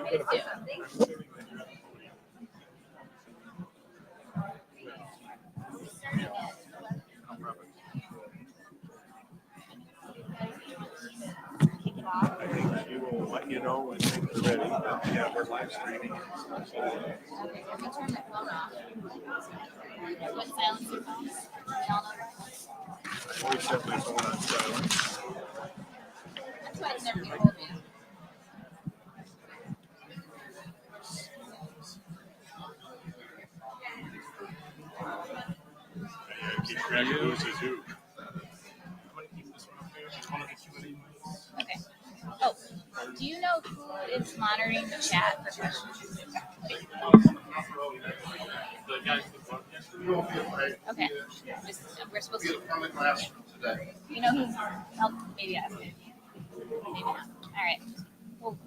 Please do. I think she will let you know when things are ready. Yeah, we're live streaming. Okay, let me turn my phone off. What silence your phone? We all know that. I always set my phone on silent. That's why it's never gonna hold me. I keep track of who's who. Okay. Oh, do you know who is monitoring the chat for questions? Okay. We're supposed to. You know who's helped? Maybe ask. Maybe not. All right. Well,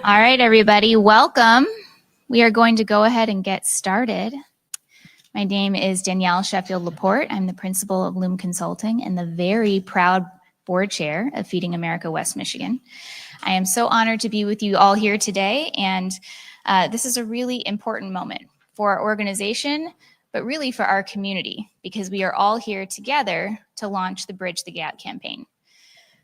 all right, everybody, welcome. We are going to go ahead and get started. My name is Danielle Sheffield Laporte. I'm the principal of Loom Consulting and the very proud board chair of Feeding America West Michigan. I am so honored to be with you all here today, and this is a really important moment for our organization, but really for our community, because we are all here together to launch the Bridge the Gap campaign.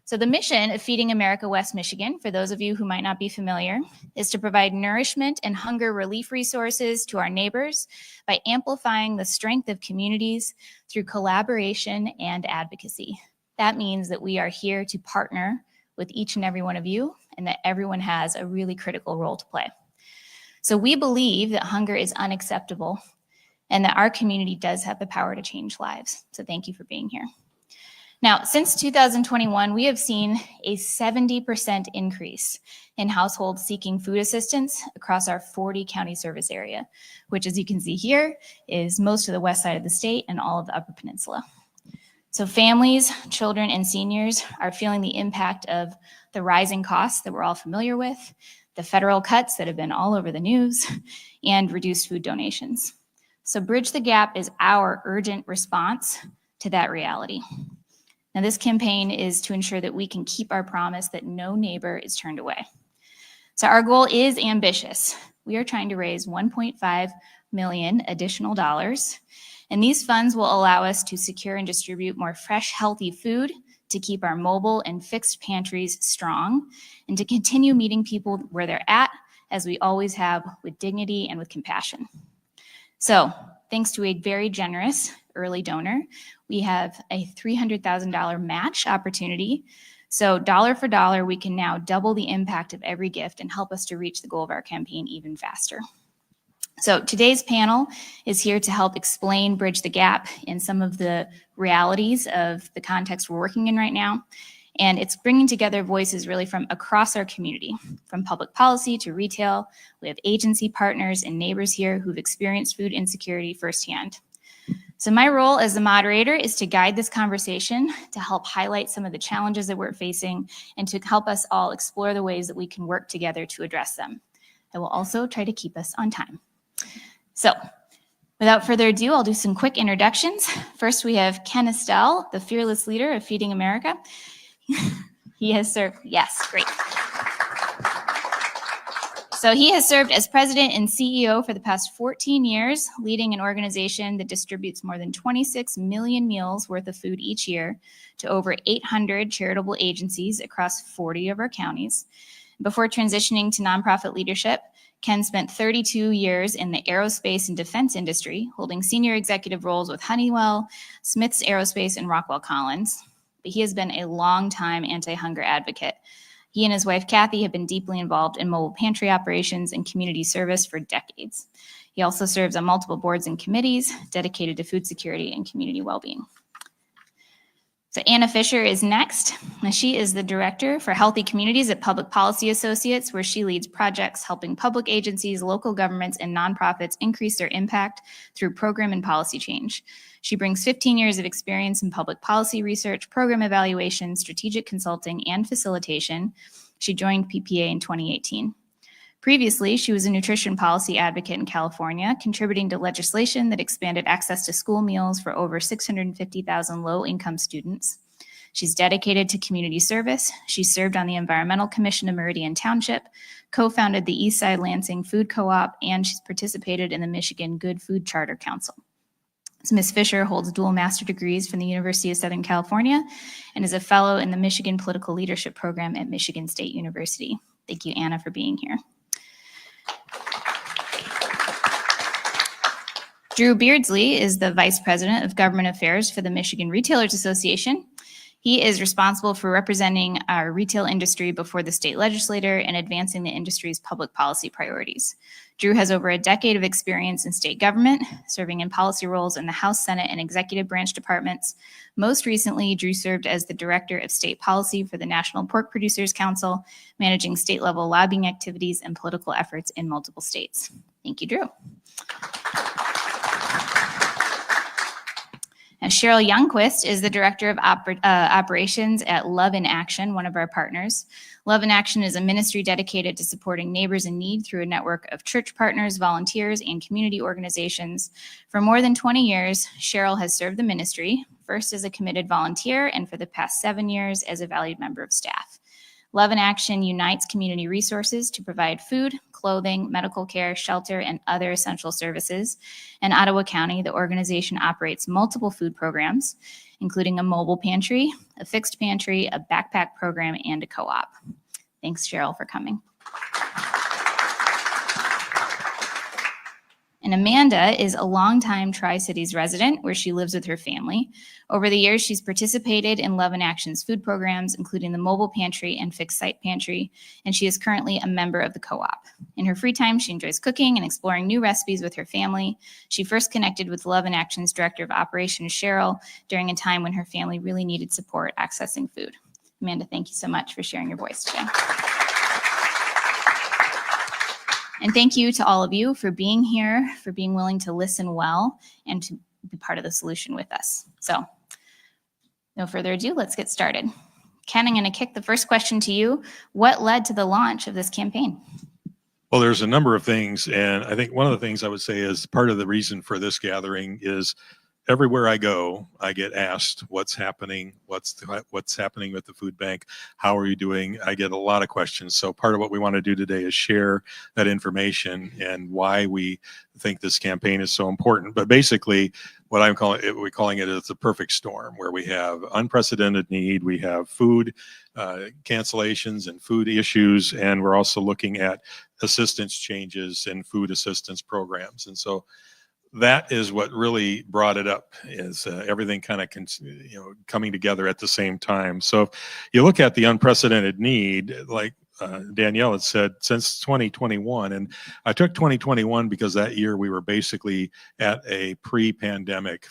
So the mission of Feeding America West Michigan, for those of you who might not be familiar, is to provide nourishment and hunger relief resources to our neighbors by amplifying the strength of communities through collaboration and advocacy. That means that we are here to partner with each and every one of you, and that everyone has a really critical role to play. So we believe that hunger is unacceptable and that our community does have the power to change lives. So thank you for being here. Now, since 2021, we have seen a 70% increase in households seeking food assistance across our 40 county service area, which, as you can see here, is most of the west side of the state and all of the Upper Peninsula. So families, children, and seniors are feeling the impact of the rising costs that we're all familiar with, the federal cuts that have been all over the news, and reduced food donations. So Bridge the Gap is our urgent response to that reality. Now, this campaign is to ensure that we can keep our promise that no neighbor is turned away. So our goal is ambitious. We are trying to raise $1.5 million additional dollars, and these funds will allow us to secure and distribute more fresh, healthy food to keep our mobile and fixed pantries strong, and to continue meeting people where they're at, as we always have, with dignity and with compassion. So, thanks to a very generous early donor, we have a $300,000 match opportunity. So dollar for dollar, we can now double the impact of every gift and help us to reach the goal of our campaign even faster. So today's panel is here to help explain Bridge the Gap in some of the realities of the context we're working in right now. And it's bringing together voices really from across our community, from public policy to retail. We have agency partners and neighbors here who've experienced food insecurity firsthand. So my role as the moderator is to guide this conversation, to help highlight some of the challenges that we're facing, and to help us all explore the ways that we can work together to address them. I will also try to keep us on time. So without further ado, I'll do some quick introductions. First, we have Ken Estelle, the fearless leader of Feeding America. He has served, yes, great. So he has served as president and CEO for the past 14 years, leading an organization that distributes more than 26 million meals worth of food each year to over 800 charitable agencies across 40 of our counties. Before transitioning to nonprofit leadership, Ken spent 32 years in the aerospace and defense industry, holding senior executive roles with Honeywell, Smiths Aerospace, and Rockwell Collins. But he has been a longtime anti-hunger advocate. He and his wife, Kathy, have been deeply involved in mobile pantry operations and community service for decades. He also serves on multiple boards and committees dedicated to food security and community well-being. So Anna Fisher is next. She is the director for Healthy Communities at Public Policy Associates, where she leads projects helping public agencies, local governments, and nonprofits increase their impact through program and policy change. She brings 15 years of experience in public policy research, program evaluation, strategic consulting, and facilitation. She joined PPA in 2018. Previously, she was a nutrition policy advocate in California, contributing to legislation that expanded access to school meals for over 650,000 low-income students. She's dedicated to community service. She served on the Environmental Commission of Meridian Township, co-founded the Eastside Lansing Food Co-op, and she's participated in the Michigan Good Food Charter Council. So Ms. Fisher holds dual master degrees from the University of Southern California and is a fellow in the Michigan Political Leadership Program at Michigan State University. Thank you, Anna, for being here. Drew Beardsley is the Vice President of Government Affairs for the Michigan Retailers Association. He is responsible for representing our retail industry before the state legislature and advancing the industry's public policy priorities. Drew has over a decade of experience in state government, serving in policy roles in the House, Senate, and executive branch departments. Most recently, Drew served as the Director of State Policy for the National Pork Producers Council, managing state-level lobbying activities and political efforts in multiple states. Thank you, Drew. Now, Cheryl Youngquist is the Director of Operations at Love in Action, one of our partners. Love in Action is a ministry dedicated to supporting neighbors in need through a network of church partners, volunteers, and community organizations. For more than 20 years, Cheryl has served the ministry, first as a committed volunteer and for the past 7 years as a valued member of staff. Love in Action unites community resources to provide food, clothing, medical care, shelter, and other essential services. In Ottawa County, the organization operates multiple food programs, including a mobile pantry, a fixed pantry, a backpack program, and a co-op. Thanks, Cheryl, for coming. And Amanda is a longtime Tri-Cities resident where she lives with her family. Over the years, she's participated in Love in Action's food programs, including the mobile pantry and fixed site pantry, and she is currently a member of the co-op. In her free time, she enjoys cooking and exploring new recipes with her family. She first connected with Love in Action's Director of Operations, Cheryl, during a time when her family really needed support accessing food. Amanda, thank you so much for sharing your voice today. And thank you to all of you for being here, for being willing to listen well, and to be part of the solution with us. So, no further ado, let's get started. Ken, I'm going to kick the first question to you. What led to the launch of this campaign? Well, there's a number of things, and I think one of the things I would say is part of the reason for this gathering is everywhere I go, I get asked what's happening, what's happening with the food bank, how are you doing? I get a lot of questions. So part of what we want to do today is share that information and why we think this campaign is so important. But basically, what we're calling it is the perfect storm, where we have unprecedented need, we have food cancellations and food issues, and we're also looking at assistance changes and food assistance programs. And so that is what really brought it up, is everything kind of coming together at the same time. So if you look at the unprecedented need, like Danielle had said, since 2021, and I took 2021 because that year we were basically at a pre-pandemic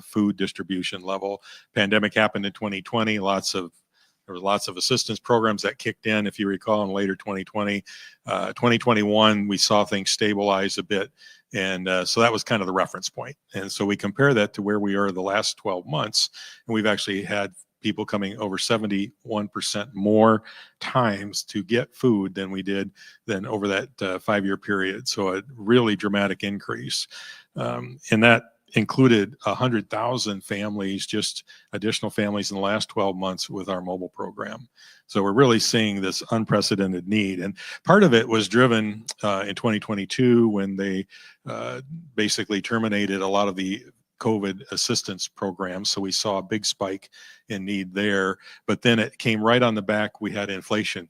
food distribution level. Pandemic happened in 2020. There was lots of assistance programs that kicked in, if you recall, in later 2020. 2021, we saw things stabilize a bit. And so that was kind of the reference point. And so we compare that to where we are the last 12 months, and we've actually had people coming over 71% more times to get food than we did over that 5-year period. So a really dramatic increase. And that included 100,000 families, just additional families in the last 12 months with our mobile program. So we're really seeing this unprecedented need. And part of it was driven in 2022 when they basically terminated a lot of the COVID assistance programs. So we saw a big spike in need there. But then it came right on the back. We had inflation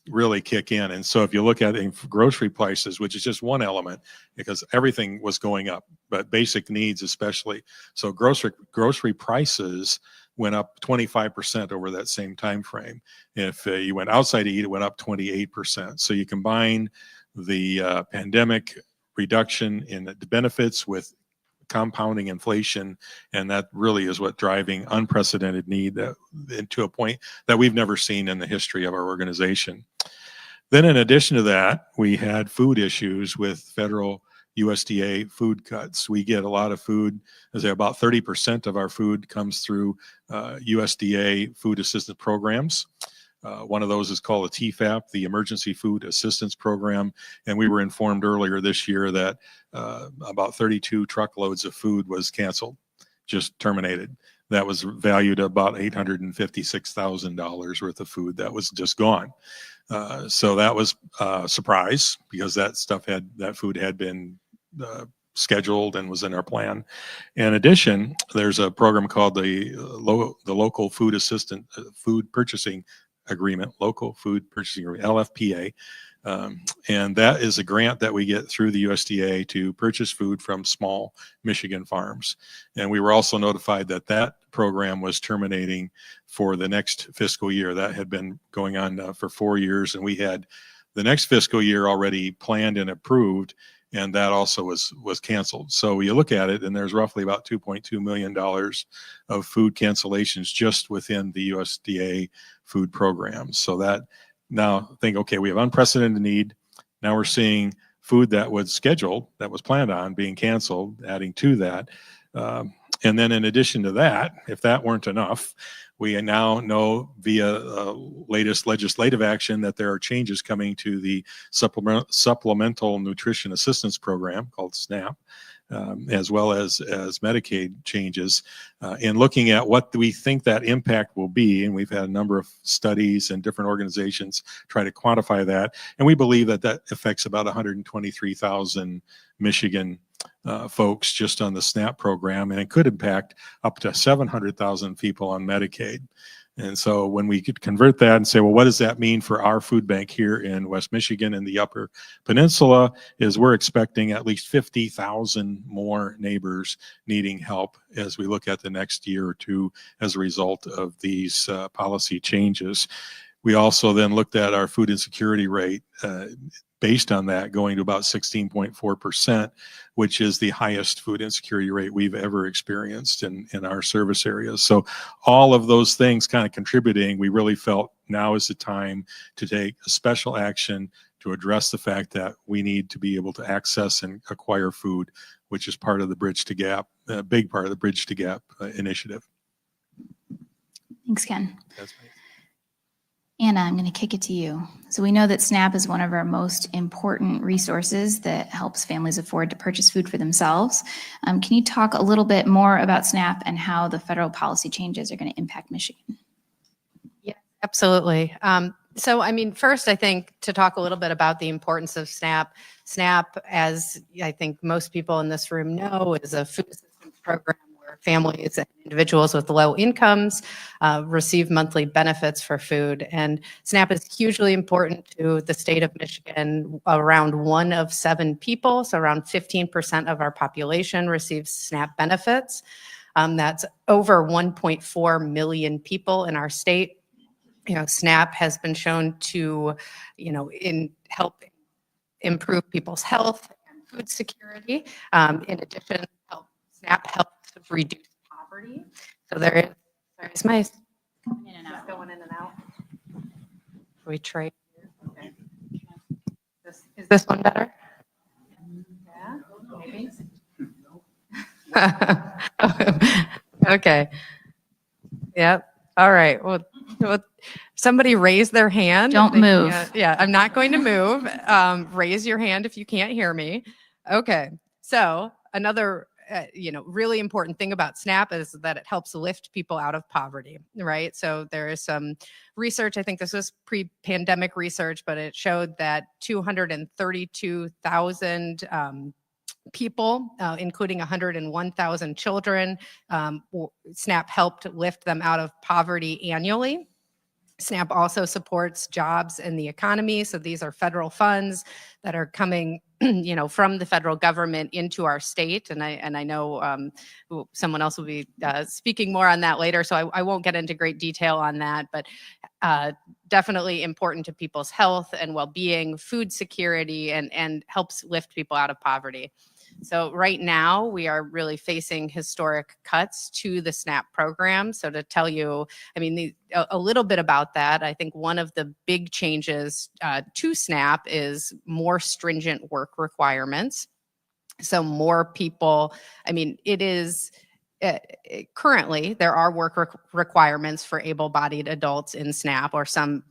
really kick in. And so if you look at grocery prices, which is just one element, because everything was going up, but basic needs especially. So grocery prices went up 25% over that same time frame. If you went outside to eat, it went up 28%. So you combine the pandemic reduction in the benefits with compounding inflation, and that really is what driving unprecedented need to a point that we've never seen in the history of our organization. Then in addition to that, we had food issues with federal USDA food cuts. We get a lot of food, as about 30% of our food comes through USDA food assistance programs. One of those is called a TFAP, the Emergency Food Assistance Program. And we were informed earlier this year that about 32 truckloads of food was canceled, just terminated. That was valued at about $856,000 worth of food that was just gone. So that was a surprise because that food had been scheduled and was in our plan. In addition, there's a program called the Local Food Food Purchasing Agreement, Local Food Purchasing Agreement, LFPA. And that is a grant that we get through the USDA to purchase food from small Michigan farms. And we were also notified that that program was terminating for the next fiscal year. That had been going on for 4 years, and we had the next fiscal year already planned and approved, and that also was canceled. So you look at it, and there's roughly about $2.2 million of food cancellations just within the USDA food programs. So that now think, okay, we have unprecedented need. Now we're seeing food that was scheduled, that was planned on being canceled, adding to that. And then in addition to that, if that weren't enough, we now know via latest legislative action that there are changes coming to the Supplemental Nutrition Assistance Program called SNAP, as well as Medicaid changes. In looking at what we think that impact will be, and we've had a number of studies and different organizations try to quantify that, and we believe that that affects about 123,000 Michigan folks just on the SNAP program, and it could impact up to 700,000 people on Medicaid. And so when we could convert that and say, well, what does that mean for our food bank here in West Michigan and the Upper Peninsula, is we're expecting at least 50,000 more neighbors needing help as we look at the next year or two as a result of these policy changes. We also then looked at our food insecurity rate based on that going to about 16.4%, which is the highest food insecurity rate we've ever experienced in our service areas. So all of those things kind of contributing, we really felt now is the time to take a special action to address the fact that we need to be able to access and acquire food, which is part of the Bridge to Gap, a big part of the Bridge to Gap initiative. Thanks, Ken. That's me. Anna, I'm going to kick it to you. So we know that SNAP is one of our most important resources that helps families afford to purchase food for themselves. Can you talk a little bit more about SNAP and how the federal policy changes are going to impact Michigan? Yeah, absolutely. So, I mean, first, I think to talk a little bit about the importance of SNAP. SNAP, as I think most people in this room know, is a food assistance program where families and individuals with low incomes receive monthly benefits for food. And SNAP is hugely important to the state of Michigan. Around 1 of 7 people, so around 15% of our population, receives SNAP benefits. That's over 1.4 million people in our state. SNAP has been shown to, help improve people's health and food security. In addition, SNAP helps reduce poverty. So there is my In and out. going in and out. We trade. Okay. Is this one better? Yeah, maybe. Okay. Yep. All right. Well, somebody raise their hand. Don't move. Yeah, I'm not going to move. Raise your hand if you can't hear me. Okay. So another really important thing about SNAP is that it helps lift people out of poverty, right? So there is some research, I think this was pre-pandemic research, but it showed that 232,000 people, including 101,000 children, SNAP helped lift them out of poverty annually. SNAP also supports jobs in the economy. So these are federal funds that are coming, from the federal government into our state. And I know someone else will be speaking more on that later. So I won't get into great detail on that, but definitely important to people's health and well-being, food security, and helps lift people out of poverty. So right now we are really facing historic cuts to the SNAP program. So to tell you, a little bit about that, I think one of the big changes to SNAP is more stringent work requirements. So more people, it is currently there are work requirements for able-bodied adults in SNAP, or some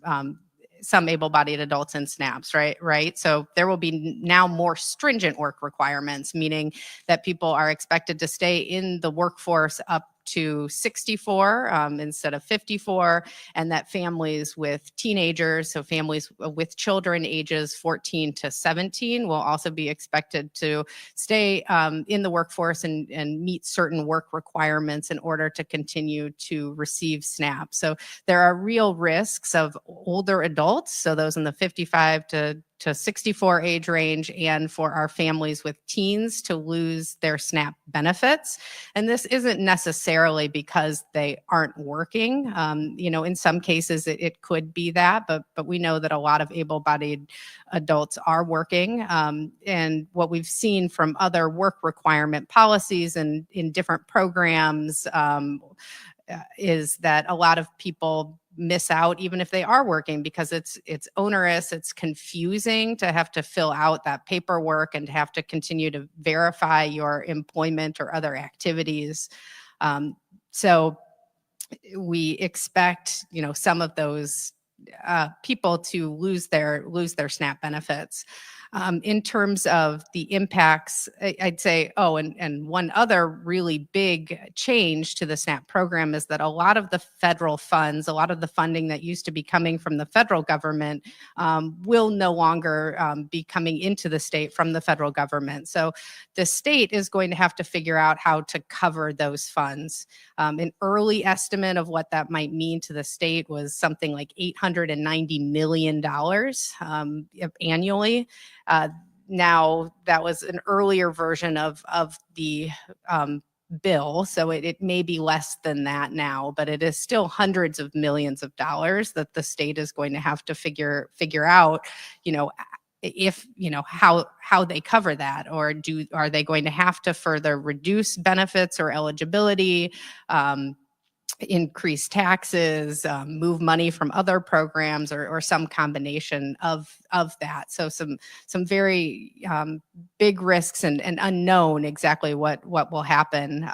able-bodied adults in SNAPs, right? So there will be now more stringent work requirements, meaning that people are expected to stay in the workforce up to 64 instead of 54, and that families with teenagers, so families with children ages 14 to 17, will also be expected to stay in the workforce and meet certain work requirements in order to continue to receive SNAP. So there are real risks of older adults, so those in the 55 to 64 age range, and for our families with teens to lose their SNAP benefits. And this isn't necessarily because they aren't working. In some cases it could be that, but we know that a lot of able-bodied adults are working. And what we've seen from other work requirement policies and in different programs is that a lot of people miss out even if they are working, because it's onerous, it's confusing to have to fill out that paperwork and to have to continue to verify your employment or other activities. So we expect, some of those people to lose their SNAP benefits. In terms of the impacts, I'd say, and one other really big change to the SNAP program is that a lot of the federal funds, a lot of the funding that used to be coming from the federal government will no longer be coming into the state from the federal government. So the state is going to have to figure out how to cover those funds. An early estimate of what that might mean to the state was something like $890 million annually. Now, that was an earlier version of the bill, so it may be less than that now, but it is still hundreds of millions of dollars that the state is going to have to figure out, if how they cover that, or are they going to have to further reduce benefits or eligibility, increase taxes, move money from other programs, or some combination of that. So some very big risks and unknown exactly what will happen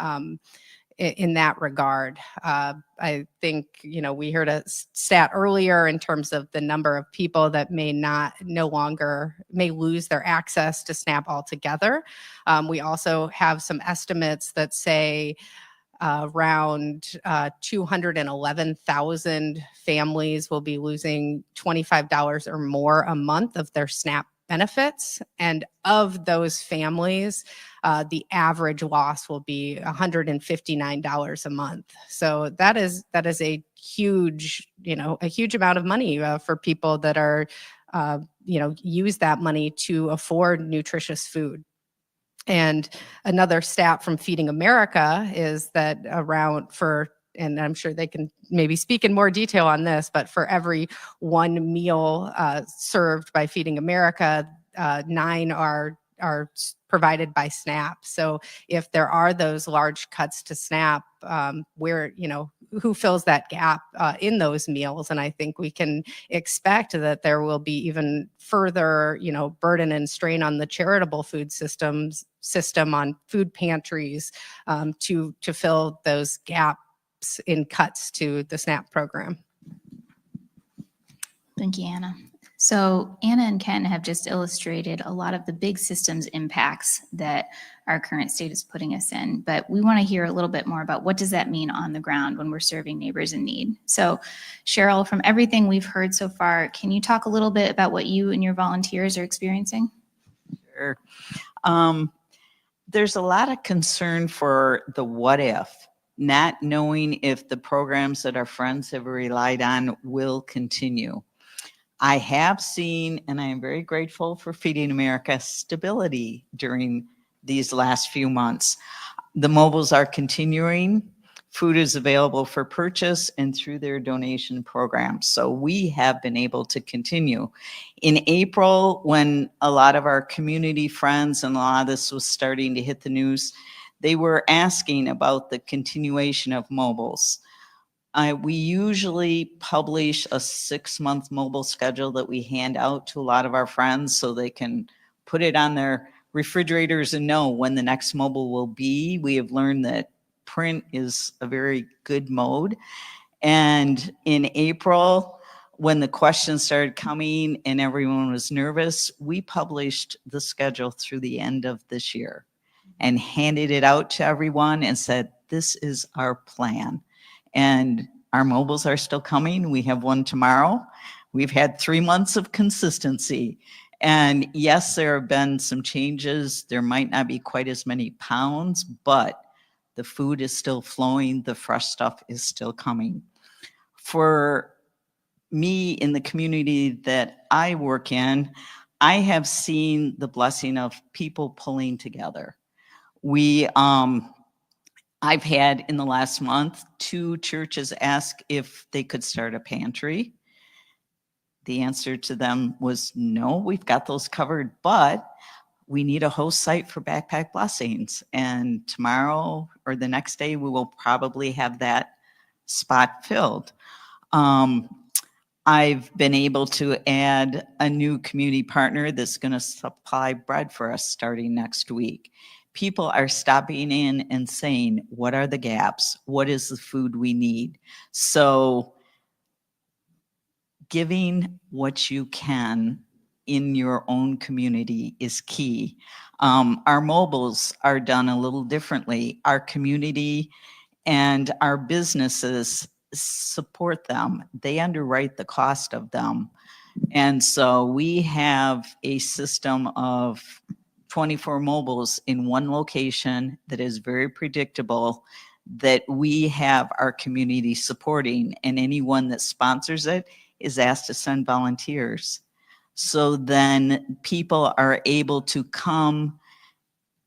in that regard. I think, we heard a stat earlier in terms of the number of people that may lose their access to SNAP altogether. We also have some estimates that say around 211,000 families will be losing $25 or more a month of their SNAP benefits. And of those families, the average loss will be $159 a month. So that is a huge amount of money for people that are, use that money to afford nutritious food. And another stat from Feeding America is that and I'm sure they can maybe speak in more detail on this, but for every one meal served by Feeding America, 9 are provided by SNAP. So if there are those large cuts to SNAP, who fills that gap in those meals? And I think we can expect that there will be even further, burden and strain on the charitable food system on food pantries to fill those gaps in cuts to the SNAP program. Thank you, Anna. So Anna and Ken have just illustrated a lot of the big systems impacts that our current state is putting us in, but we want to hear a little bit more about what does that mean on the ground when we're serving neighbors in need. So Cheryl, from everything we've heard so far, can you talk a little bit about what you and your volunteers are experiencing? Sure. There's a lot of concern for the what if, not knowing if the programs that our friends have relied on will continue. I have seen, and I am very grateful for Feeding America, stability during these last few months. The mobiles are continuing. Food is available for purchase and through their donation programs. So we have been able to continue. In April, when a lot of our community friends and a lot of this was starting to hit the news, they were asking about the continuation of mobiles. We usually publish a 6-month mobile schedule that we hand out to a lot of our friends so they can put it on their refrigerators and know when the next mobile will be. We have learned that print is a very good mode. And in April, when the questions started coming and everyone was nervous, we published the schedule through the end of this year and handed it out to everyone and said, this is our plan. And our mobiles are still coming. We have one tomorrow. We've had 3 months of consistency. And yes, there have been some changes. There might not be quite as many pounds, but the food is still flowing. The fresh stuff is still coming. For me, in the community that I work in, I have seen the blessing of people pulling together. I've had in the last month 2 churches ask if they could start a pantry. The answer to them was no, we've got those covered, but we need a host site for Backpack Blessings. And tomorrow or the next day, we will probably have that spot filled. I've been able to add a new community partner that's going to supply bread for us starting next week. People are stopping in and saying, what are the gaps? What is the food we need? So giving what you can in your own community is key. Our mobiles are done a little differently. Our community and our businesses support them. They underwrite the cost of them. And so we have a system of 24 mobiles in one location that is very predictable, that we have our community supporting, and anyone that sponsors it is asked to send volunteers. So then people are able to come,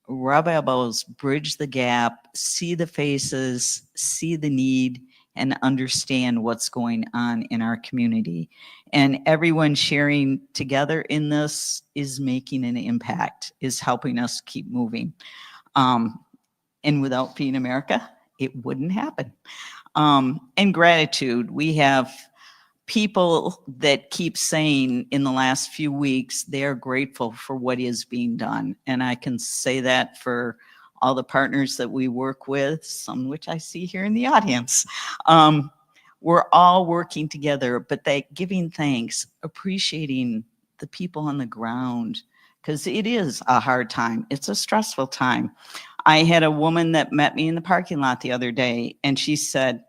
rub elbows, bridge the gap, see the faces, see the need, and understand what's going on in our community. And everyone sharing together in this is making an impact, is helping us keep moving. And without Feed America, it wouldn't happen. And gratitude, we have people that keep saying in the last few weeks, they are grateful for what is being done. And I can say that for all the partners that we work with, some which I see here in the audience. We're all working together, but that giving thanks, appreciating the people on the ground, because it is a hard time. It's a stressful time. I had a woman that met me in the parking lot the other day, and she said,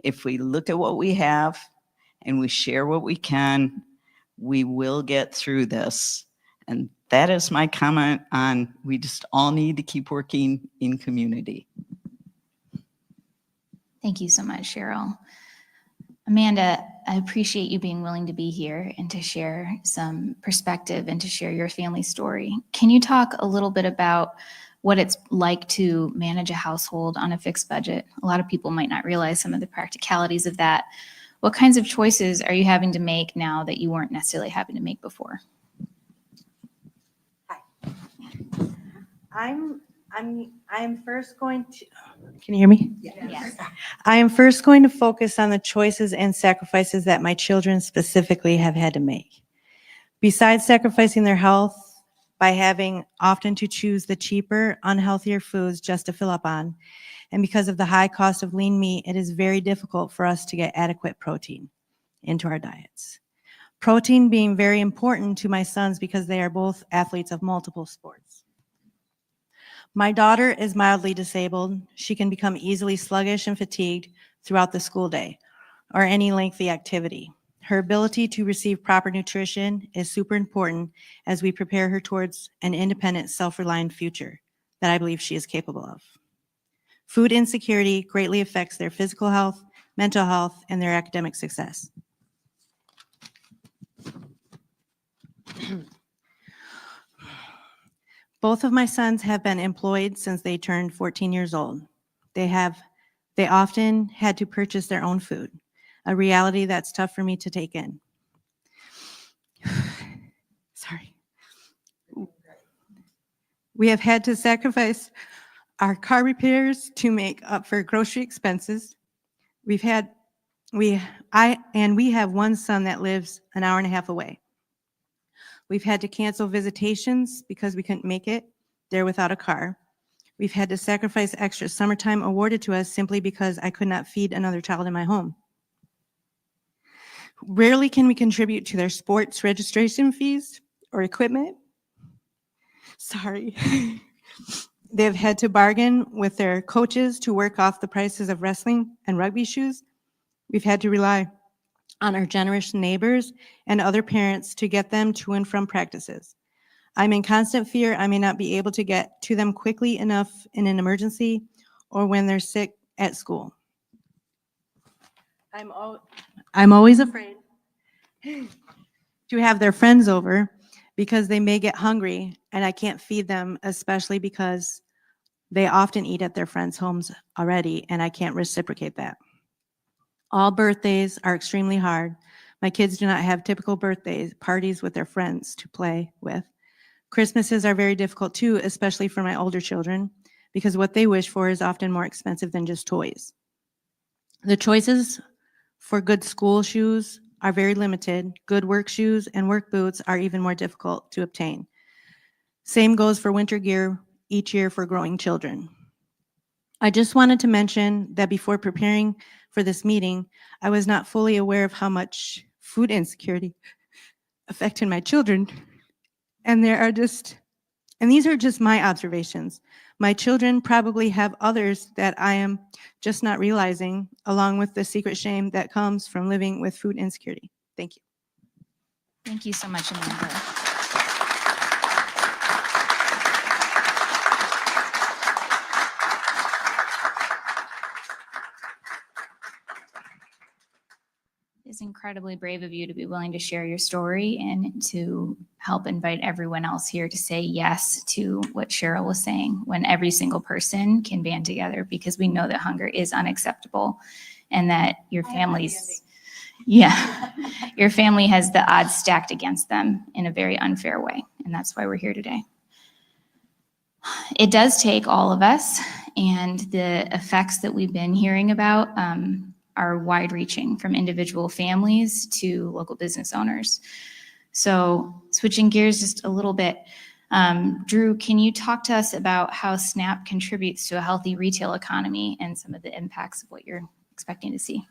if we look at what we have and we share what we can, we will get through this. And that is my comment on, we just all need to keep working in community. Thank you so much, Cheryl. Amanda, I appreciate you being willing to be here and to share some perspective and to share your family story. Can you talk a little bit about what it's like to manage a household on a fixed budget? A lot of people might not realize some of the practicalities of that. What kinds of choices are you having to make now that you weren't necessarily having to make before? I'm first going to, can you hear me? Yes. I am first going to focus on the choices and sacrifices that my children specifically have had to make. Besides sacrificing their health by having often to choose the cheaper, unhealthier foods just to fill up on, and because of the high cost of lean meat, it is very difficult for us to get adequate protein into our diets. Protein being very important to my sons because they are both athletes of multiple sports. My daughter is mildly disabled. She can become easily sluggish and fatigued throughout the school day or any lengthy activity. Her ability to receive proper nutrition is super important as we prepare her towards an independent, self-reliant future that I believe she is capable of. Food insecurity greatly affects their physical health, mental health, and their academic success. Both of my sons have been employed since they turned 14 years old. They often had to purchase their own food, a reality that's tough for me to take in. Sorry. We have had to sacrifice our car repairs to make up for grocery expenses. We have one son that lives an hour and a half away. We've had to cancel visitations because we couldn't make it there without a car. We've had to sacrifice extra summertime awarded to us simply because I could not feed another child in my home. Rarely can we contribute to their sports registration fees or equipment. Sorry. They've had to bargain with their coaches to work off the prices of wrestling and rugby shoes. We've had to rely on our generous neighbors and other parents to get them to and from practices. I'm in constant fear I may not be able to get to them quickly enough in an emergency or when they're sick at school. I'm always afraid to have their friends over because they may get hungry and I can't feed them, especially because they often eat at their friends' homes already and I can't reciprocate that. All birthdays are extremely hard. My kids do not have typical birthday parties with their friends to play with. Christmases are very difficult too, especially for my older children, because what they wish for is often more expensive than just toys. The choices for good school shoes are very limited. Good work shoes and work boots are even more difficult to obtain. Same goes for winter gear each year for growing children. I just wanted to mention that before preparing for this meeting, I was not fully aware of how much food insecurity affected my children. And these are just my observations. My children probably have others that I am just not realizing, along with the secret shame that comes from living with food insecurity. Thank you. Thank you so much, Amanda. It's incredibly brave of you to be willing to share your story and to help invite everyone else here to say yes to what Cheryl was saying, when every single person can band together, because we know that hunger is unacceptable and that your family's, your family has the odds stacked against them in a very unfair way. And that's why we're here today. It does take all of us, and the effects that we've been hearing about are wide-reaching, from individual families to local business owners. So switching gears just a little bit, Drew, can you talk to us about how SNAP contributes to a healthy retail economy and some of the impacts of what you're expecting to see?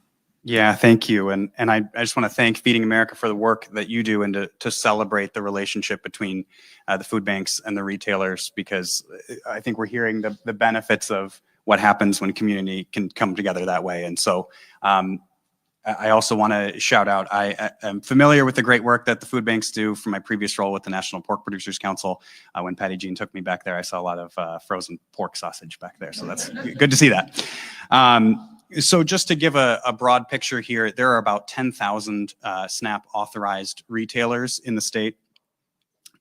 Yeah, thank you. And I just want to thank Feeding America for the work that you do and to celebrate the relationship between the food banks and the retailers, because I think we're hearing the benefits of what happens when community can come together that way. And so I also want to shout out, I am familiar with the great work that the food banks do from my previous role with the National Pork Producers Council. When Patty Jean took me back there, I saw a lot of frozen pork sausage back there. So that's good to see that. So just to give a broad picture here, there are about 10,000 SNAP authorized retailers in the state,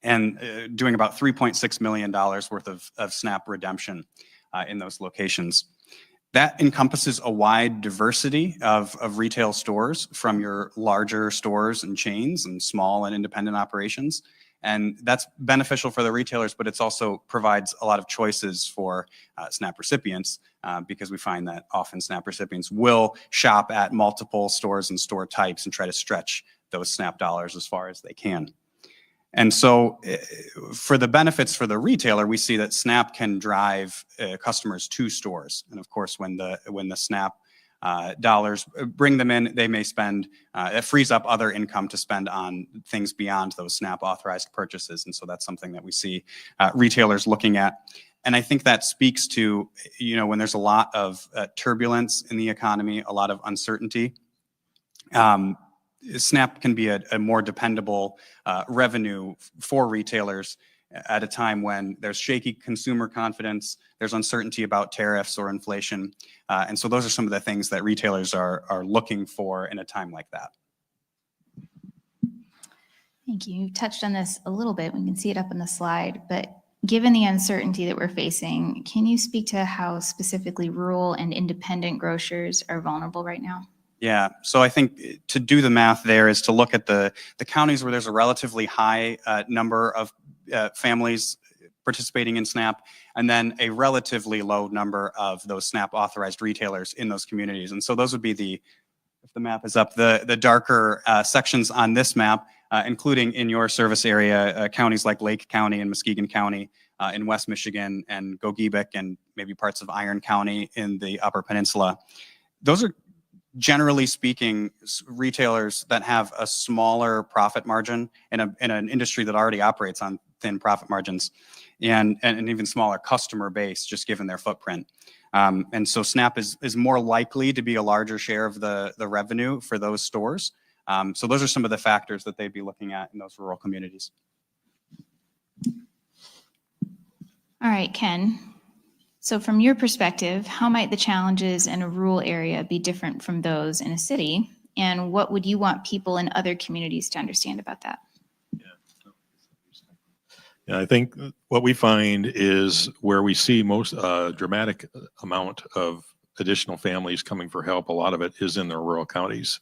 and doing about $3.6 million worth of SNAP redemption in those locations. That encompasses a wide diversity of retail stores, from your larger stores and chains and small and independent operations. And that's beneficial for the retailers, but it's also provides a lot of choices for SNAP recipients, because we find that often SNAP recipients will shop at multiple stores and store types and try to stretch those SNAP dollars as far as they can. And so for the benefits for the retailer, we see that SNAP can drive customers to stores. And of course, when the SNAP dollars bring them in, they may spend, it frees up other income to spend on things beyond those SNAP authorized purchases. And so that's something that we see retailers looking at. And I think that speaks to, when there's a lot of turbulence in the economy, a lot of uncertainty, SNAP can be a more dependable revenue for retailers at a time when there's shaky consumer confidence, there's uncertainty about tariffs or inflation. And so those are some of the things that retailers are looking for in a time like that. Thank you. You touched on this a little bit. We can see it up on the slide, but given the uncertainty that we're facing, can you speak to how specifically rural and independent grocers are vulnerable right now? Yeah, so I think to do the math there is to look at the counties where there's a relatively high number of families participating in SNAP, and then a relatively low number of those SNAP authorized retailers in those communities. And so those would be if the map is up, the darker sections on this map, including in your service area, counties like Lake County and Muskegon County, in West Michigan and Gogebic and maybe parts of Iron County in the Upper Peninsula. Those are, generally speaking, retailers that have a smaller profit margin in an industry that already operates on thin profit margins, and an even smaller customer base, just given their footprint. And so SNAP is more likely to be a larger share of the revenue for those stores. So those are some of the factors that they'd be looking at in those rural communities. All right, Ken. So from your perspective, how might the challenges in a rural area be different from those in a city? And what would you want people in other communities to understand about that? Yeah, I think what we find is where we see most dramatic amount of additional families coming for help. A lot of it is in the rural counties.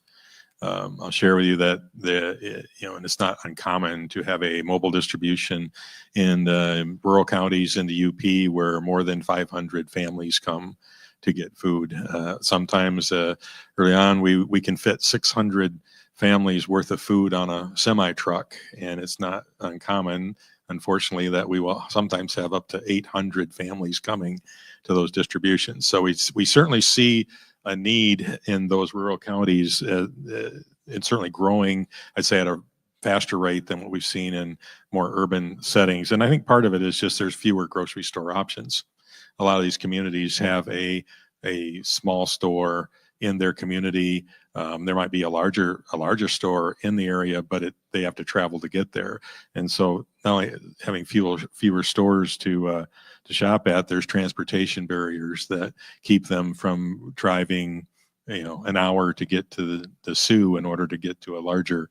I'll share with you that and it's not uncommon to have a mobile distribution in the rural counties in the UP where more than 500 families come to get food. Sometimes early on, we can fit 600 families worth of food on a semi truck, and it's not uncommon, unfortunately, that we will sometimes have up to 800 families coming to those distributions. So we certainly see a need in those rural counties. It's certainly growing, I'd say, at a faster rate than what we've seen in more urban settings. And I think part of it is just there's fewer grocery store options. A lot of these communities have a small store in their community. There might be a larger store in the area, but they have to travel to get there. And so not only having fewer stores to shop at, there's transportation barriers that keep them from driving, an hour to get to the Sioux in order to get to a larger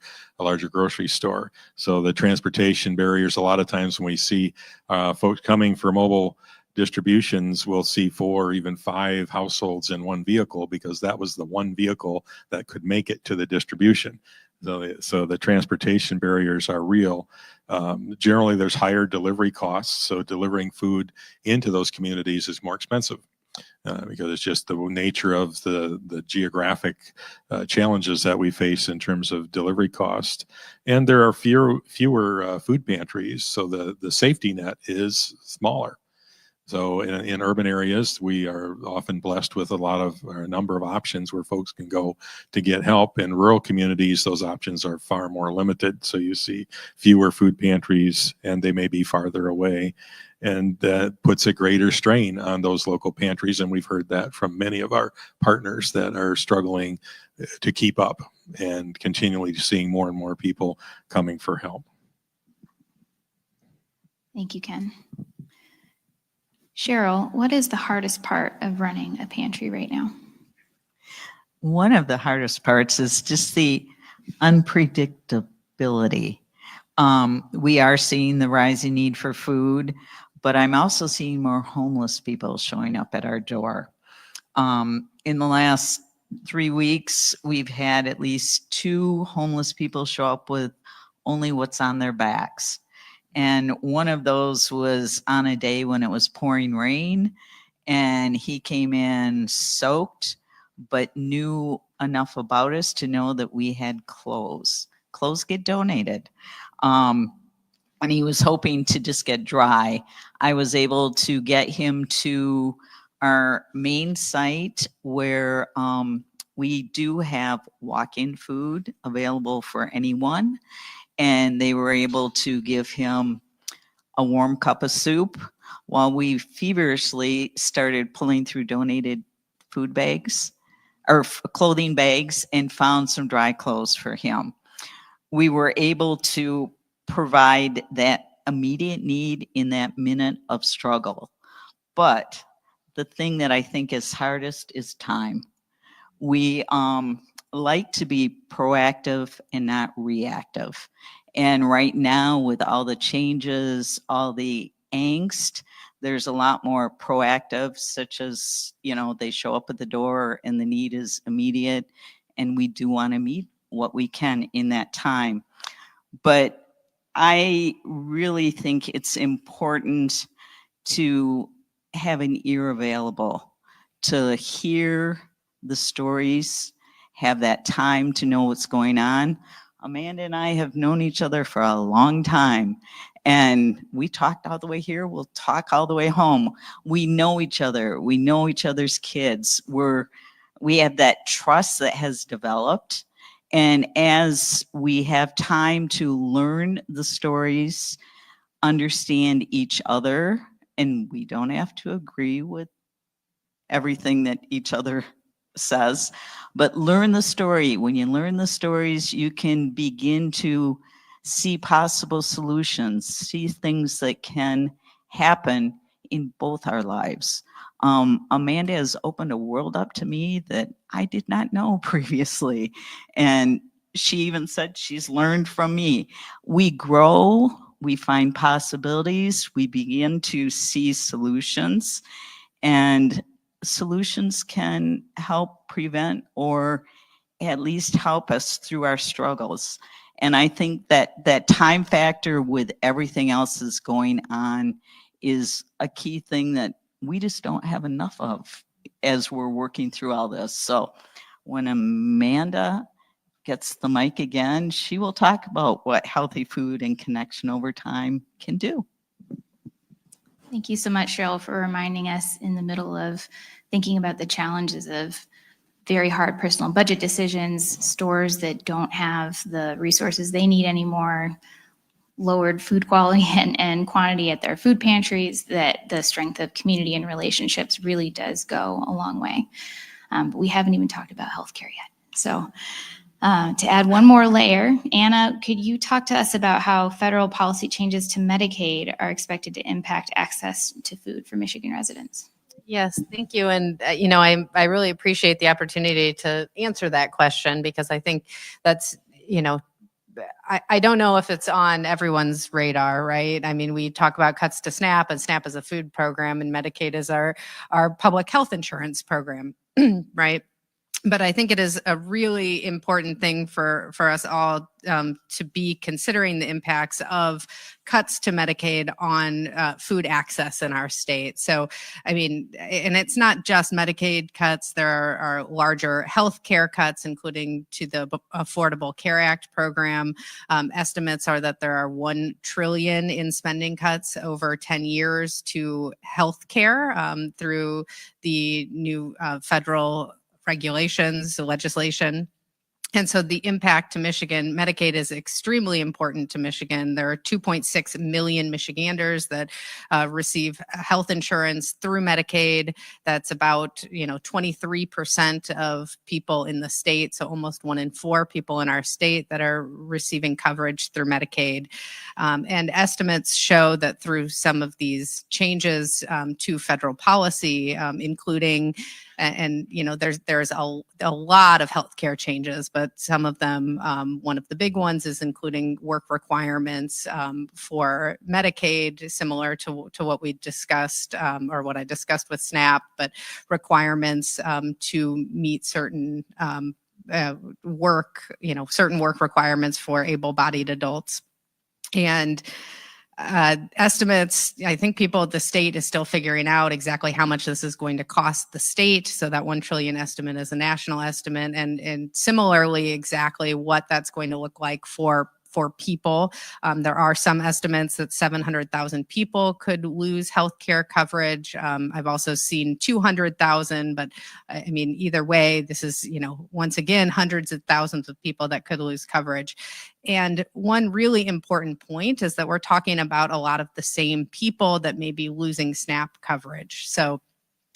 grocery store. So the transportation barriers, a lot of times when we see folks coming for mobile distributions, we'll see 4 or even 5 households in one vehicle because that was the one vehicle that could make it to the distribution. So the transportation barriers are real. Generally, there's higher delivery costs, so delivering food into those communities is more expensive because it's just the nature of the geographic challenges that we face in terms of delivery cost. And there are fewer food pantries, so the safety net is smaller. So in urban areas, we are often blessed with a number of options where folks can go to get help. In rural communities, those options are far more limited. So you see fewer food pantries, and they may be farther away. And that puts a greater strain on those local pantries. And we've heard that from many of our partners that are struggling to keep up and continually seeing more and more people coming for help. Thank you, Ken. Cheryl, what is the hardest part of running a pantry right now? One of the hardest parts is just the unpredictability. We are seeing the rising need for food, but I'm also seeing more homeless people showing up at our door. In the last 3 weeks, we've had at least 2 homeless people show up with only what's on their backs. And one of those was on a day when it was pouring rain, and he came in soaked, but knew enough about us to know that we had clothes. Clothes get donated. And he was hoping to just get dry. I was able to get him to our main site where we do have walk-in food available for anyone. And they were able to give him a warm cup of soup while we feverishly started pulling through donated food bags or clothing bags and found some dry clothes for him. We were able to provide that immediate need in that minute of struggle. But the thing that I think is hardest is time. We like to be proactive and not reactive. And right now, with all the changes, all the angst, there's a lot more proactive, such as, they show up at the door and the need is immediate, and we do want to meet what we can in that time. But I really think it's important to have an ear available to hear the stories, have that time to know what's going on. Amanda and I have known each other for a long time, And we talked all the way here. We'll talk all the way home. We know each other. We know each other's kids. We have that trust that has developed. And as we have time to learn the stories, understand each other, and we don't have to agree with everything that each other says, but learn the story. When you learn the stories, you can begin to see possible solutions, see things that can happen in both our lives. Amanda has opened a world up to me that I did not know previously. And she even said she's learned from me. We grow, we find possibilities, we begin to see solutions, and solutions can help prevent or at least help us through our struggles. And I think that that time factor with everything else that's going on is a key thing that we just don't have enough of as we're working through all this. So when Amanda gets the mic again, she will talk about what healthy food and connection over time can do. Thank you so much, Cheryl, for reminding us in the middle of thinking about the challenges of very hard personal budget decisions, stores that don't have the resources they need anymore, lowered food quality and quantity at their food pantries, that the strength of community and relationships really does go a long way. But we haven't even talked about healthcare yet. So to add one more layer, Anna, could you talk to us about how federal policy changes to Medicaid are expected to impact access to food for Michigan residents? Yes, thank you. And, I really appreciate the opportunity to answer that question, because I think that's, I don't know if it's on everyone's radar, right? I mean, we talk about cuts to SNAP, and SNAP is a food program, and Medicaid is our public health insurance program, right? But I think it is a really important thing for us all to be considering the impacts of cuts to Medicaid on food access in our state. So, I mean, and it's not just Medicaid cuts. There are larger health care cuts, including to the Affordable Care Act program. Estimates are that there are $1 trillion in spending cuts over 10 years to health care through the new federal regulations, the legislation. And so the impact to Michigan, Medicaid is extremely important to Michigan. There are 2.6 million Michiganders that receive health insurance through Medicaid. That's about 23% of people in the state. So almost 1 in 4 people in our state that are receiving coverage through Medicaid. And estimates show that through some of these changes to federal policy, including there's a lot of healthcare changes, but some of them, one of the big ones is including work requirements for Medicaid, similar to what we discussed or what I discussed with SNAP, but requirements to meet certain certain work requirements for able-bodied adults. And estimates, I think people at the state is still figuring out exactly how much this is going to cost the state. So that 1 trillion estimate is a national estimate, and similarly exactly what that's going to look like for people. There are some estimates that 700,000 people could lose healthcare coverage. I've also seen 200,000, but I mean, either way, this is, once again, hundreds of thousands of people that could lose coverage. And one really important point is that we're talking about a lot of the same people that may be losing SNAP coverage. So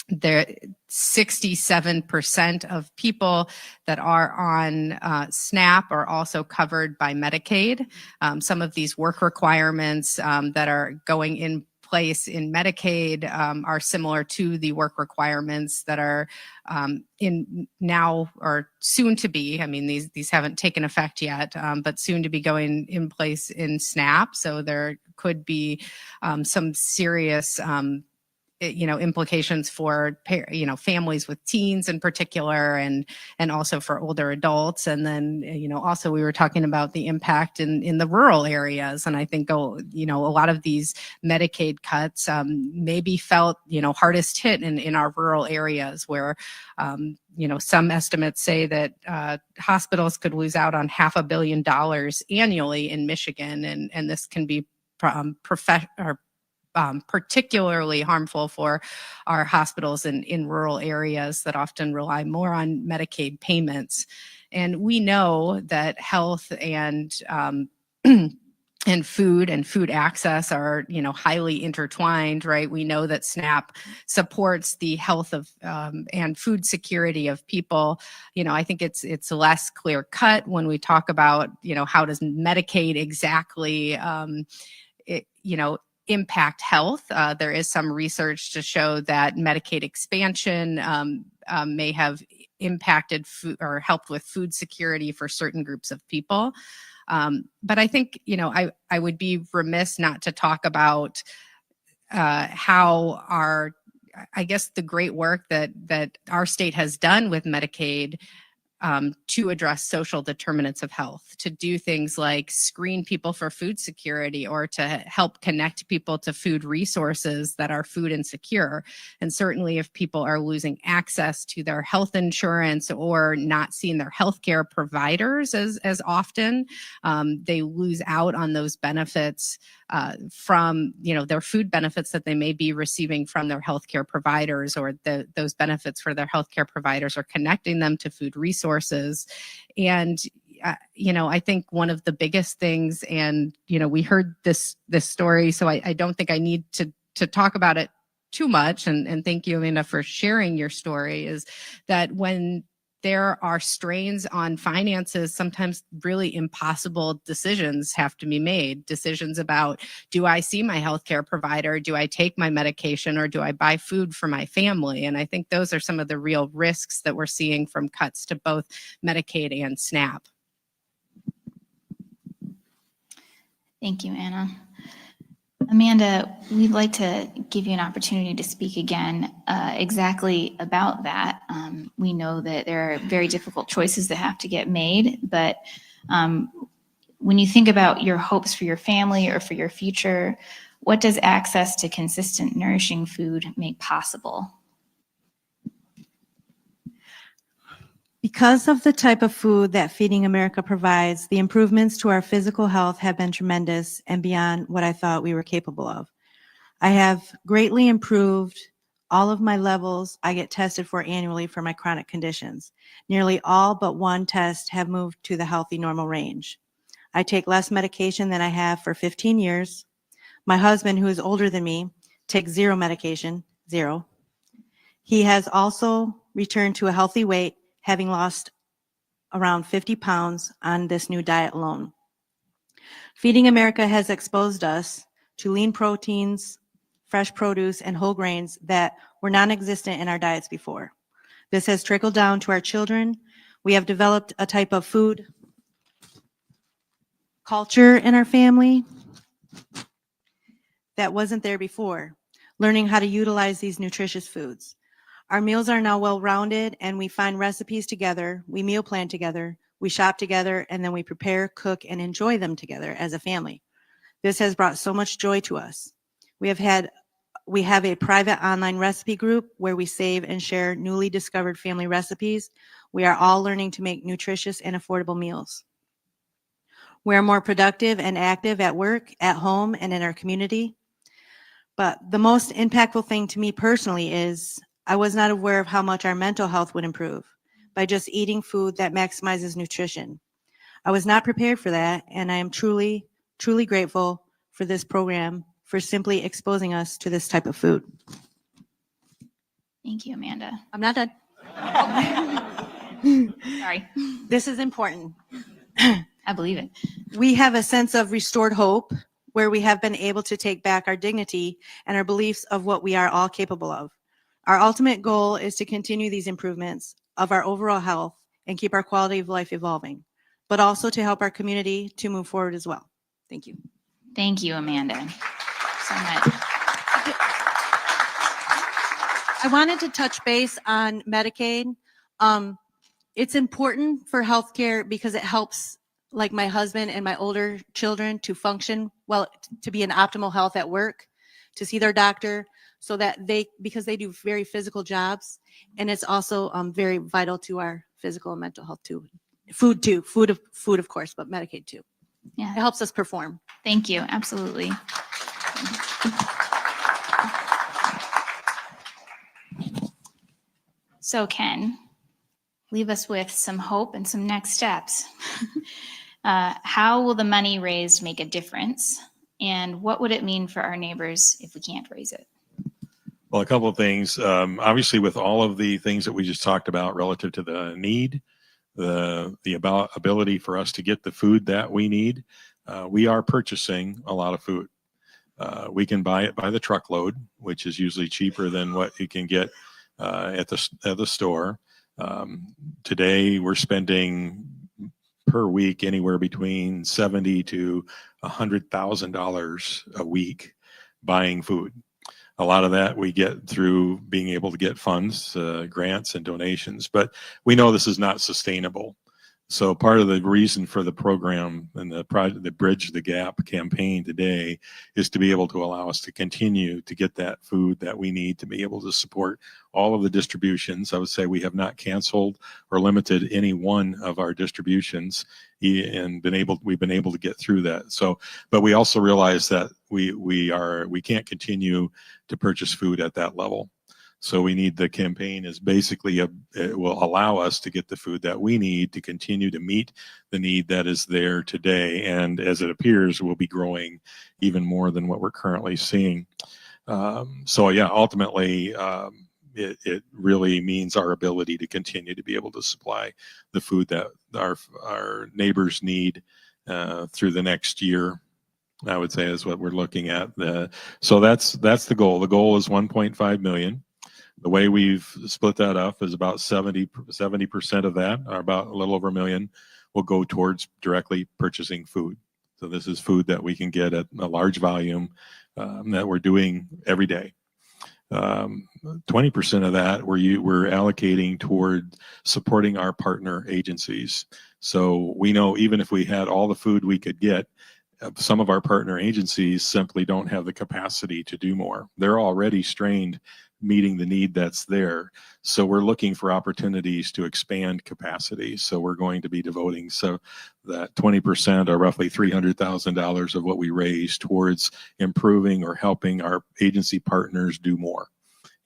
there 67% of people that are on SNAP are also covered by Medicaid. Some of these work requirements that are going in place in Medicaid are similar to the work requirements that are in now or soon to be. I mean, these haven't taken effect yet, but soon to be going in place in SNAP. So there could be some serious implications for families with teens in particular, and also for older adults. And then also we were talking about the impact in the rural areas, and I think a lot of these Medicaid cuts may be felt hardest hit in our rural areas, where some estimates say that hospitals could lose out on $500 million annually in Michigan, and this can be particularly harmful for our hospitals in rural areas that often rely more on Medicaid payments. And we know that health and and food access are, highly intertwined, right? We know that SNAP supports the health of and food security of people. I think it's less clear cut when we talk about, how does Medicaid exactly, impact health. There is some research to show that Medicaid expansion may have impacted food or helped with food security for certain groups of people. But I think, I would be remiss not to talk about how the great work that our state has done with Medicaid to address social determinants of health, to do things like screen people for food security or to help connect people to food resources that are food insecure. And certainly if people are losing access to their health insurance or not seeing their healthcare providers as often, they lose out on those benefits from their food benefits that they may be receiving from their healthcare providers, or those benefits for their healthcare providers are connecting them to food resources. And I think one of the biggest things, and we heard this story, so I don't think I need to talk about it too much. And thank you, Amanda, for sharing your story. Is that when there are strains on finances, sometimes really impossible decisions have to be made. Decisions about, do I see my healthcare provider? Do I take my medication, or do I buy food for my family? And I think those are some of the real risks that we're seeing from cuts to both Medicaid and SNAP. Thank you, Anna. Amanda, we'd like to give you an opportunity to speak again exactly about that. We know that there are very difficult choices that have to get made, but when you think about your hopes for your family or for your future, what does access to consistent, nourishing food make possible? Because of the type of food that Feeding America provides, the improvements to our physical health have been tremendous and beyond what I thought we were capable of. I have greatly improved all of my levels I get tested for annually for my chronic conditions. Nearly all but one test have moved to the healthy normal range. I take less medication than I have for 15 years. My husband, who is older than me, takes zero medication, zero. He has also returned to a healthy weight, having lost around 50 pounds on this new diet alone. Feeding America has exposed us to lean proteins, fresh produce, and whole grains that were non-existent in our diets before. This has trickled down to our children. We have developed a type of food culture in our family that wasn't there before, learning how to utilize these nutritious foods. Our meals are now well-rounded, and we find recipes together, we meal plan together, we shop together, and then we prepare, cook, and enjoy them together as a family. This has brought so much joy to us. We have a private online recipe group where we save and share newly discovered family recipes. We are all learning to make nutritious and affordable meals. We are more productive and active at work, at home, and in our community. But the most impactful thing to me personally is I was not aware of how much our mental health would improve by just eating food that maximizes nutrition. I was not prepared for that, and I am truly, truly grateful for this program for simply exposing us to this type of food. Thank you, Amanda. I'm not done. Sorry, This is important. I believe it. We have a sense of restored hope where we have been able to take back our dignity and our beliefs of what we are all capable of. Our ultimate goal is to continue these improvements of our overall health and keep our quality of life evolving, but also to help our community to move forward as well. Thank you. Thank you, Amanda, so much. I wanted to touch base on Medicaid. It's important for healthcare because it helps, like my husband and my older children, to function well, to be in optimal health at work, to see their doctor, so that because they do very physical jobs, and it's also very vital to our physical and mental health too. Food of course, but Medicaid too. Yeah. It helps us perform. Thank you. Absolutely. So Ken, leave us with some hope and some next steps. How will the money raised make a difference? And what would it mean for our neighbors if we can't raise it? Well, a couple of things. Obviously, with all of the things that we just talked about relative to the need, the ability for us to get the food that we need, we are purchasing a lot of food. We can buy it by the truckload, which is usually cheaper than what you can get at the store. Today, we're spending per week anywhere between $70,000 to $100,000 a week buying food. A lot of that we get through being able to get funds, grants, and donations, but we know this is not sustainable. So part of the reason for the program and the project, the Bridge the Gap campaign today, is to be able to allow us to continue to get that food that we need to be able to support all of the distributions. I would say we have not canceled or limited any one of our distributions and we've been able to get through that. So, but we also realize that we can't continue to purchase food at that level. So we need, the campaign is basically it will allow us to get the food that we need to continue to meet the need that is there today. And as it appears, we'll be growing even more than what we're currently seeing. So yeah, ultimately, it really means our ability to continue to be able to supply the food that our neighbors need through the next year, I would say, is what we're looking at. So that's the goal. The goal is 1.5 million. The way we've split that up is about 70% of that, or about a little over $1 million, will go towards directly purchasing food. So this is food that we can get at a large volume that we're doing every day. 20% of that we're allocating toward supporting our partner agencies. So we know even if we had all the food we could get, some of our partner agencies simply don't have the capacity to do more. They're already strained meeting the need that's there. So we're looking for opportunities to expand capacity. So we're going to be devoting that 20%, or roughly $300,000 of what we raise, towards improving or helping our agency partners do more.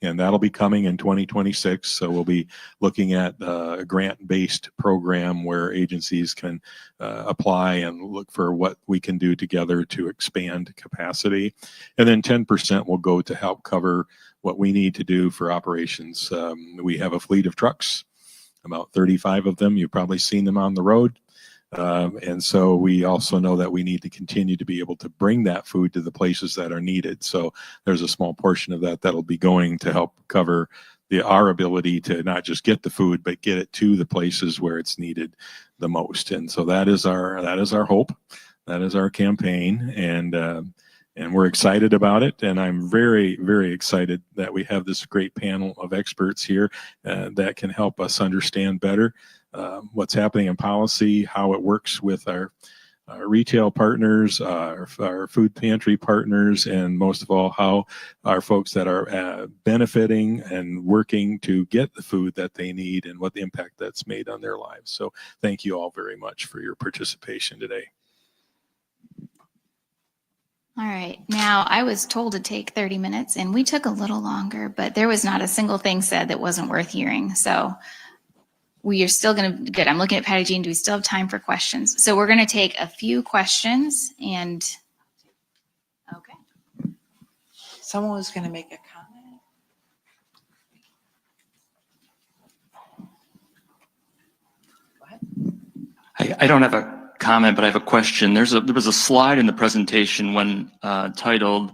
And that'll be coming in 2026. So we'll be looking at a grant-based program where agencies can apply and look for what we can do together to expand capacity. And then 10% will go to help cover what we need to do for operations. We have a fleet of trucks, about 35 of them. You've probably seen them on the road. And so we also know that we need to continue to be able to bring that food to the places that are needed. So there's a small portion of that that'll be going to help cover our ability to not just get the food, but get it to the places where it's needed the most. And so that is our hope. That is our campaign. And we're excited about it. And I'm very, very excited that we have this great panel of experts here that can help us understand better what's happening in policy, how it works with our retail partners, our food pantry partners, and most of all, how our folks that are benefiting and working to get the food that they need and what the impact that's made on their lives. So thank you all very much for your participation today. All right. Now, I was told to take 30 minutes, and we took a little longer, but there was not a single thing said that wasn't worth hearing. So we are still going to, good. I'm looking at Patty Jean. Do we still have time for questions? So we're going to take a few questions and, okay. Someone was going to make a comment. Go ahead. I don't have a comment, but I have a question. There was a slide in the presentation when titled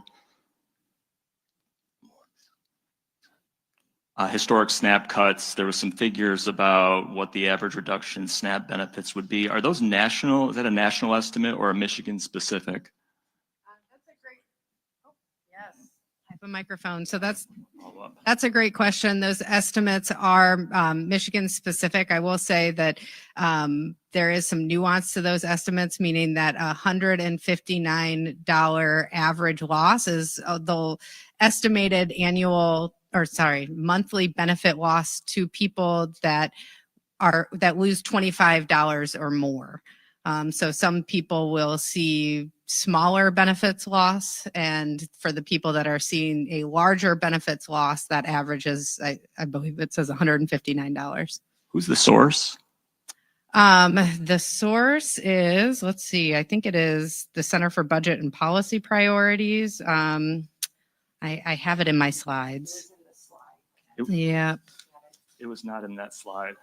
historic SNAP cuts. There were some figures about what the average reduction in SNAP benefits would be. Are those national? Is that a national estimate or a Michigan specific? That's a great, yes, I have a microphone. So that's a great question. Those estimates are Michigan specific. I will say that there is some nuance to those estimates, meaning that $159 average loss is the estimated monthly benefit loss to people that lose $25 or more. So some people will see smaller benefits loss, and for the people that are seeing a larger benefits loss, that averages, I believe it says $159. Who's the source? The source is, let's see, I think it is the Center for Budget and Policy Priorities. I have it in my slides. Yeah, It was not in that slide.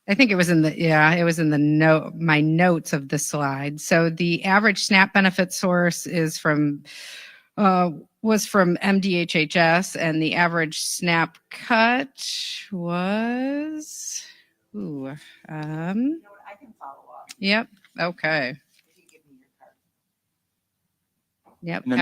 I think it was in the my notes of the slide. So the average SNAP benefit source is was from MDHHS, and the average SNAP cut was, I can follow up. yep, okay. If you give me your card. Yep, And then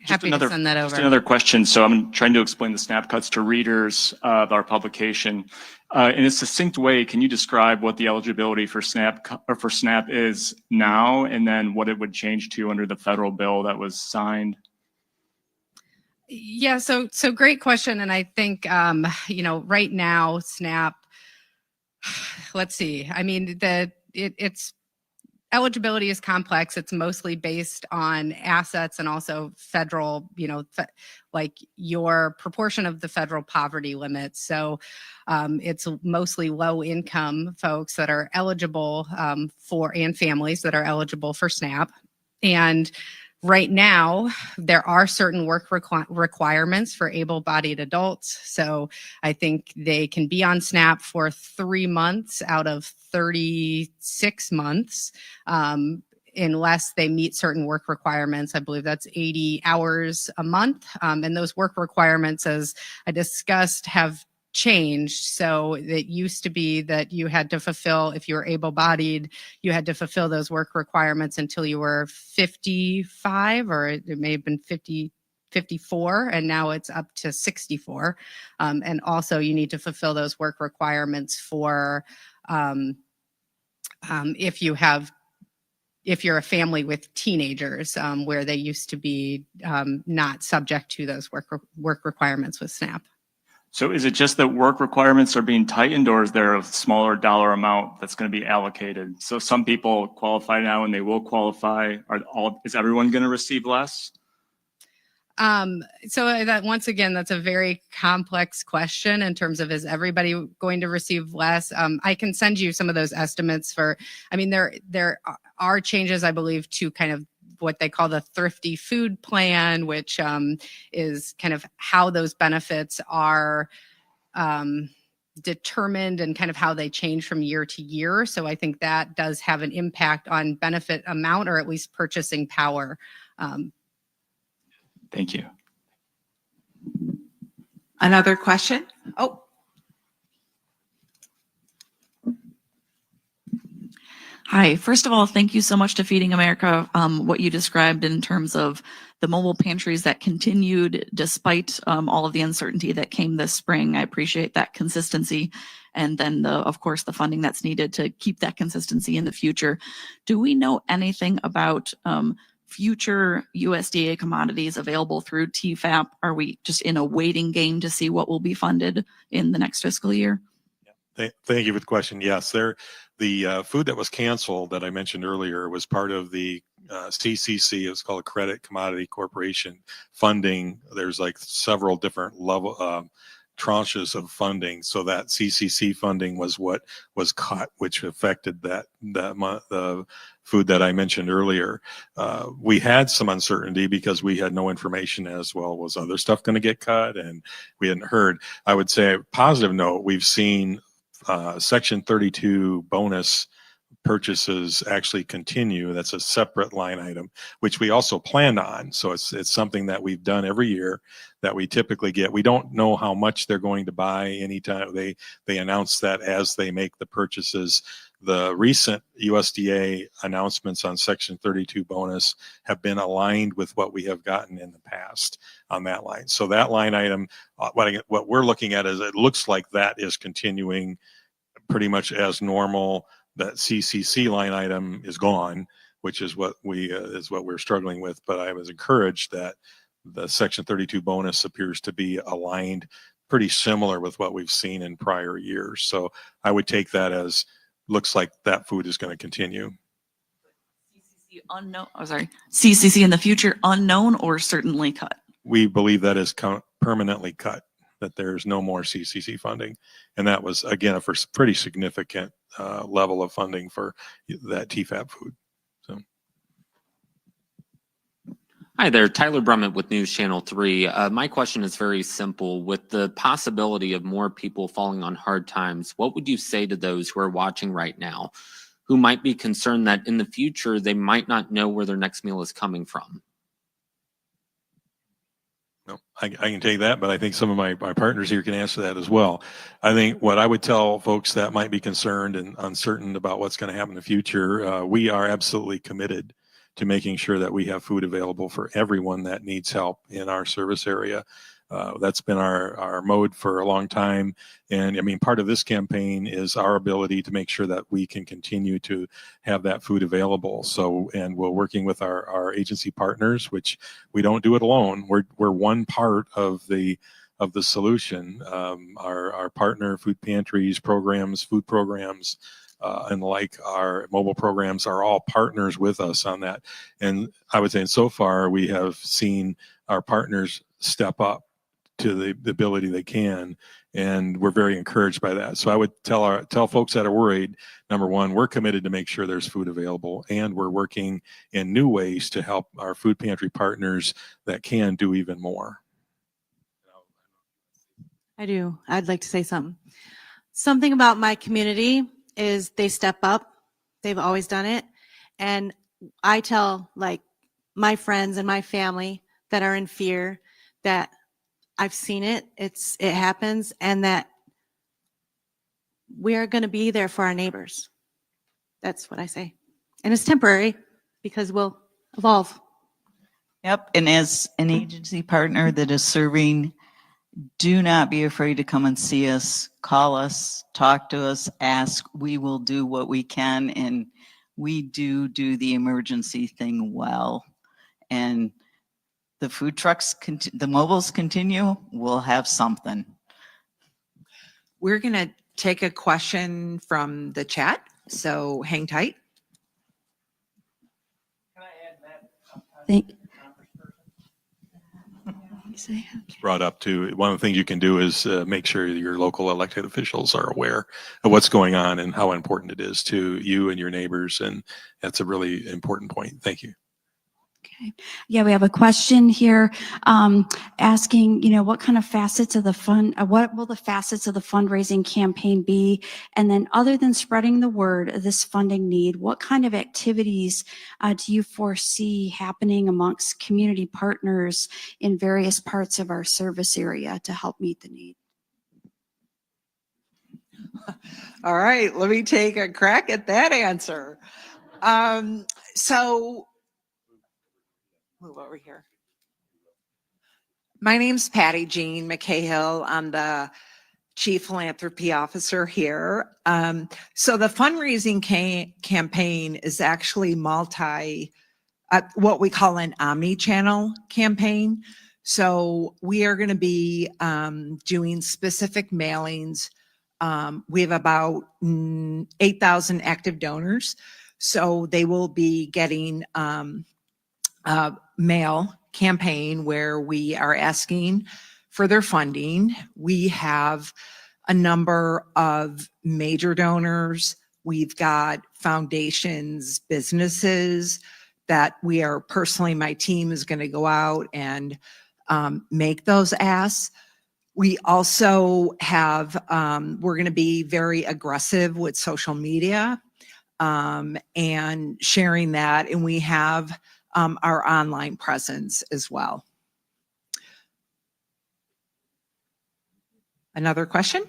happy to send that Just over. another question. So I'm trying to explain the SNAP cuts to readers of our publication. In a succinct way, can you describe what the eligibility for SNAP is now, and then what it would change to under the federal bill that was signed? Yeah, so great question, and I think right now SNAP. Let's see. I mean, it's eligibility is complex. It's mostly based on assets and also federal, like your proportion of the federal poverty limit. So it's mostly low income folks that are eligible and families that are eligible for SNAP. And right now, there are certain work requirements for able-bodied adults. So I think they can be on SNAP for 3 months out of 36 months, unless they meet certain work requirements. I believe that's 80 hours a month. And those work requirements, as I discussed, have changed. So it used to be that you had to fulfill, if you were able-bodied, you had to fulfill those work requirements until you were 55, or it may have been 54, and now it's up to 64. And also you need to fulfill those work requirements for if you're a family with teenagers, where they used to be not subject to those work requirements with SNAP. So is it just that work requirements are being tightened, or is there a smaller dollar amount that's going to be allocated? So some people qualify now and they will qualify. Is everyone going to receive less? So that, once again, that's a very complex question in terms of, is everybody going to receive less? I can send you some of those estimates there are changes, I believe, to kind of what they call the thrifty food plan, which is kind of how those benefits are determined and kind of how they change from year to year. So I think that does have an impact on benefit amount, or at least purchasing power. Thank you. Another question? Oh, Hi, first of all, thank you so much to Feeding America. What you described in terms of the mobile pantries that continued despite all of the uncertainty that came this spring. I appreciate that consistency. And then, of course, the funding that's needed to keep that consistency in the future. Do we know anything about future USDA commodities available through TFAP? Are we just in a waiting game to see what will be funded in the next fiscal year? Thank you for the question. Yes, the food that was canceled that I mentioned earlier was part of the CCC. It's called Credit Commodity Corporation funding. There's like several different level tranches of funding. So that CCC funding was what was cut, which affected the food that I mentioned earlier. We had some uncertainty because we had no information as well. Was other stuff going to get cut? And we hadn't heard. I would say a positive note, we've seen Section 32 bonus purchases actually continue. That's a separate line item, which we also planned on. So it's something that we've done every year that we typically get. We don't know how much they're going to buy anytime. They announce that as they make the purchases. The recent USDA announcements on Section 32 bonus have been aligned with what we have gotten in the past on that line. So that line item, what we're looking at is it looks like that is continuing pretty much as normal. That CCC line item is gone, which is what we're struggling with. But I was encouraged that the Section 32 bonus appears to be aligned pretty similar with what we've seen in prior years. So I would take that as looks like that food is going to continue. The unknown, oh, sorry, CCC in the future, unknown or certainly cut? We believe that is permanently cut, that there's no more CCC funding. And that was, again, a pretty significant level of funding for that TFAP food. So. Hi there, Tyler Brummett with News Channel 3. My question is very simple. With the possibility of more people falling on hard times, what would you say to those who are watching right now who might be concerned that in the future they might not know where their next meal is coming from? No, I can take that, but I think some of my partners here can answer that as well. I think what I would tell folks that might be concerned and uncertain about what's going to happen in the future, we are absolutely committed to making sure that we have food available for everyone that needs help in our service area. That's been our mode for a long time. And I mean, part of this campaign is our ability to make sure that we can continue to have that food available. So, and we're working with our agency partners, which we don't do it alone. We're one part of the solution. Our partner food pantries, programs, food programs, and like our mobile programs are all partners with us on that. And I would say so far we have seen our partners step up to the ability they can, and we're very encouraged by that. So I would tell folks that are worried, number one, we're committed to make sure there's food available, and we're working in new ways to help our food pantry partners that can do even more. I do. I'd like to say something. Something about my community is they step up. They've always done it. And I tell like my friends and my family that are in fear that I've seen it. It happens, and that we are going to be there for our neighbors. That's what I say. And it's temporary because we'll evolve. Yep. And as an agency partner that is serving, do not be afraid to come and see us, call us, talk to us, ask. We will do what we can. And we do the emergency thing well. And the food trucks, the mobiles continue, we'll have something. We're going to take a question from the chat, so hang tight. Can I add that? Thank It's brought up too. One of the things you can do is make sure your local elected officials are aware of what's going on and how important it is to you and your neighbors. And that's a really important point. Thank you. Okay. Yeah, we have a question here asking, what kind of facets of the what will the facets of the fundraising campaign be? And then other than spreading the word of this funding need, what kind of activities do you foresee happening amongst community partners in various parts of our service area to help meet the need? All right, let me take a crack at that answer. So move over here. My name's Patty Jean McCahill. I'm the Chief Philanthropy Officer here. So the fundraising campaign is actually what we call an omni-channel campaign. So we are going to be doing specific mailings. We have about 8,000 active donors. So they will be getting mail campaign where we are asking for their funding. We have a number of major donors. We've got foundations, businesses that we are personally, my team is going to go out and make those asks. We also have, we're going to be very aggressive with social media and sharing that. And we have our online presence as well. Another question?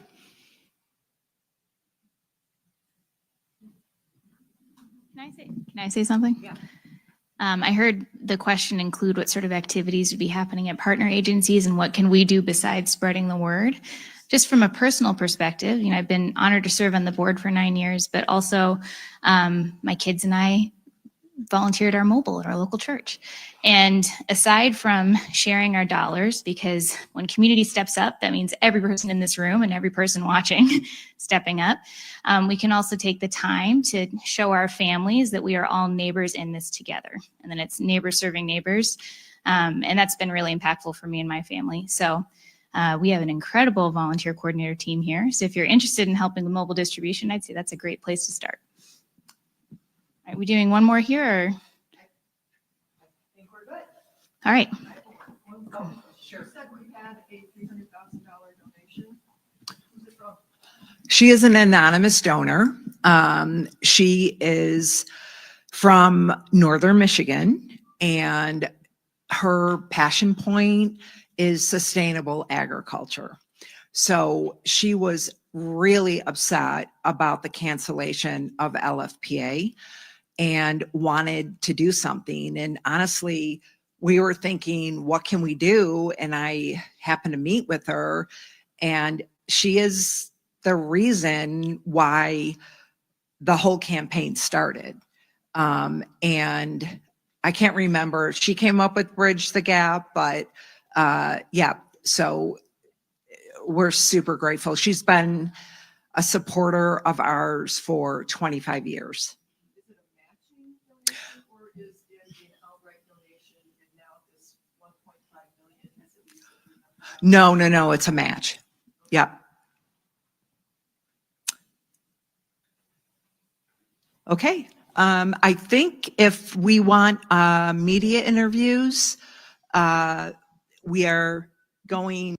Can I say something? Yeah. I heard the question include what sort of activities would be happening at partner agencies and what can we do besides spreading the word. Just from a personal perspective, I've been honored to serve on the board for 9 years, but also my kids and I volunteer at our mobile at our local church. And aside from sharing our dollars, because when community steps up, that means every person in this room and every person watching stepping up, we can also take the time to show our families that we are all neighbors in this together. And then it's neighbors serving neighbors. And that's been really impactful for me and my family. So we have an incredible volunteer coordinator team here. So if you're interested in helping with mobile distribution, I'd say that's a great place to start. Are we doing one more here? Or? I think we're good. All right. Sure. Said we had a $300,000 donation. Who's it from? She is an anonymous donor. She is from Northern Michigan, and her passion point is sustainable agriculture. So she was really upset about the cancellation of LFPA and wanted to do something. And honestly, we were thinking, what can we do? And I happened to meet with her, and she is the reason why the whole campaign started. And I can't remember, she came up with Bridge the Gap, but yeah, so we're super grateful. She's been a supporter of ours for 25 years. Is it a matching donation or is it an outright donation and now this 1.5 million has at least No, it's a match. Yep. Okay. I think if we want media interviews, we are going